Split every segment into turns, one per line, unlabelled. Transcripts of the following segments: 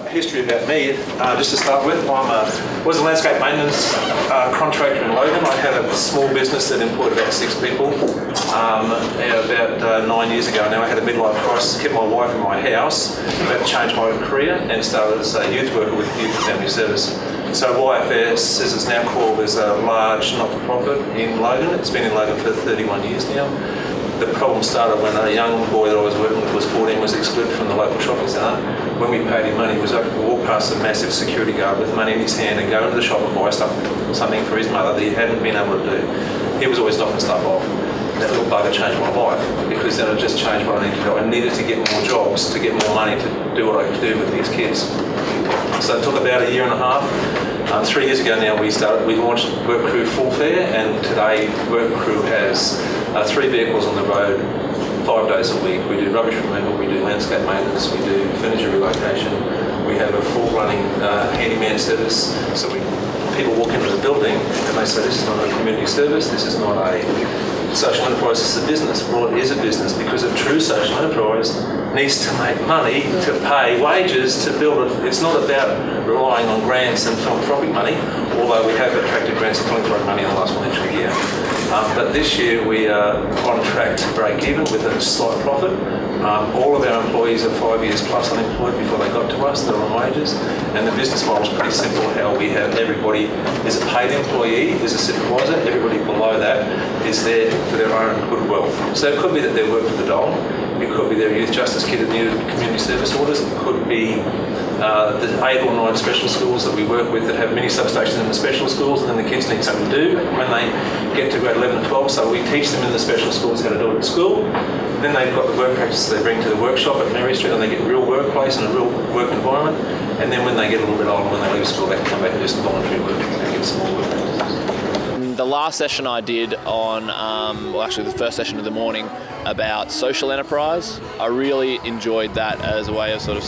History about me, just to start with, I was a landscape maintenance contractor in Logan. I had a small business that employed about 6 people. About 9 years ago now, I had a midlife crisis, kept my wife in my house, about to change my career and started as a youth worker with Youth and Family Service. So YFS, as it's now called, is a large not-for-profit in Logan. It's been in Logan for 31 years now. The problem started when a young boy that I was working with was 14, was excluded from the local shopping centre. When we paid him money, he was able to walk past a massive security guard with money in his hand and go into the shop and buy something for his mother that he hadn't been able to do. He was always knocking stuff off. That little bugger changed my life, because then it just changed what I needed to do. I needed to get more jobs, to get more money to do what I could do with these kids. So it took about a year and a half. 3 years ago now we launched WorkCrew Full Fare, and today WorkCrew has 3 vehicles on the road 5 days a week. We do rubbish removal, we do landscape maintenance, we do furniture relocation, we have a full running handyman service. So people walk into the building and they say, this is not a community service, this is not a social enterprise, it's a business. Well, it is a business, because a true social enterprise needs to make money to pay wages to build it. It's not about relying on grants and philanthropic money, although we have attracted grants and philanthropic money in the last financial year. But this year we are on track to break even with a slight profit. All of our employees are 5 years plus unemployed before they got to us. They're on wages, and the business model is pretty simple. How we have everybody is a paid employee, is a supervisor. Everybody below that is there for their own goodwill. So it could be that they work for the dole. It could be their youth justice kid that needed community service orders. It could be the 8 or 9 special schools that we work with that have mini substations in the special schools, and then the kids need something to do when they get to grade 11 and 12. So we teach them in the special schools how to do it at school. Then they've got the work practices they bring to the workshop at Mary Street, and they get real workplace and a real work environment. And then when they get a little bit older, when they leave school, they can come back and do some voluntary work and get some more work practices.
The last session I did on, well, actually the first session of the morning, about social enterprise, I really enjoyed that as a way of sort of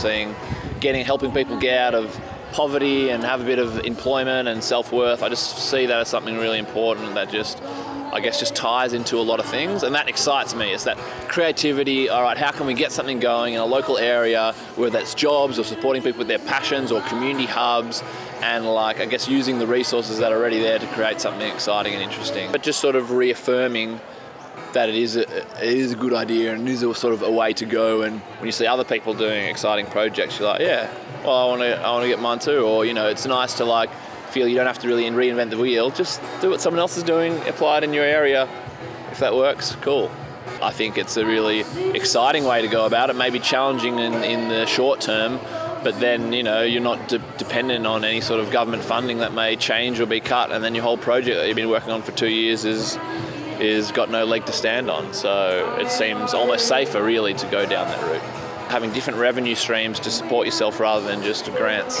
helping people get out of poverty and have a bit of employment and self-worth. I just see that as something really important that just ties into a lot of things, and that excites me. It's that creativity. All right, how can we get something going in a local area, whether that's jobs or supporting people with their passions or community hubs, and using the resources that are already there to create something exciting and interesting. But just sort of reaffirming that it is a good idea and it is a sort of a way to go. And when you see other people doing exciting projects, you're like, yeah, well, I want to get mine too. Or it's nice to feel you don't have to really reinvent the wheel. Just do what someone else is doing, apply it in your area. If that works, cool. I think it's a really exciting way to go about it. Maybe challenging in the short term, but then you're not dependent on any sort of government funding that may change or be cut, and then your whole project that you've been working on for 2 years is got no leg to stand on. So it seems almost safer really to go down that route. Having different revenue streams to support yourself rather than just grants.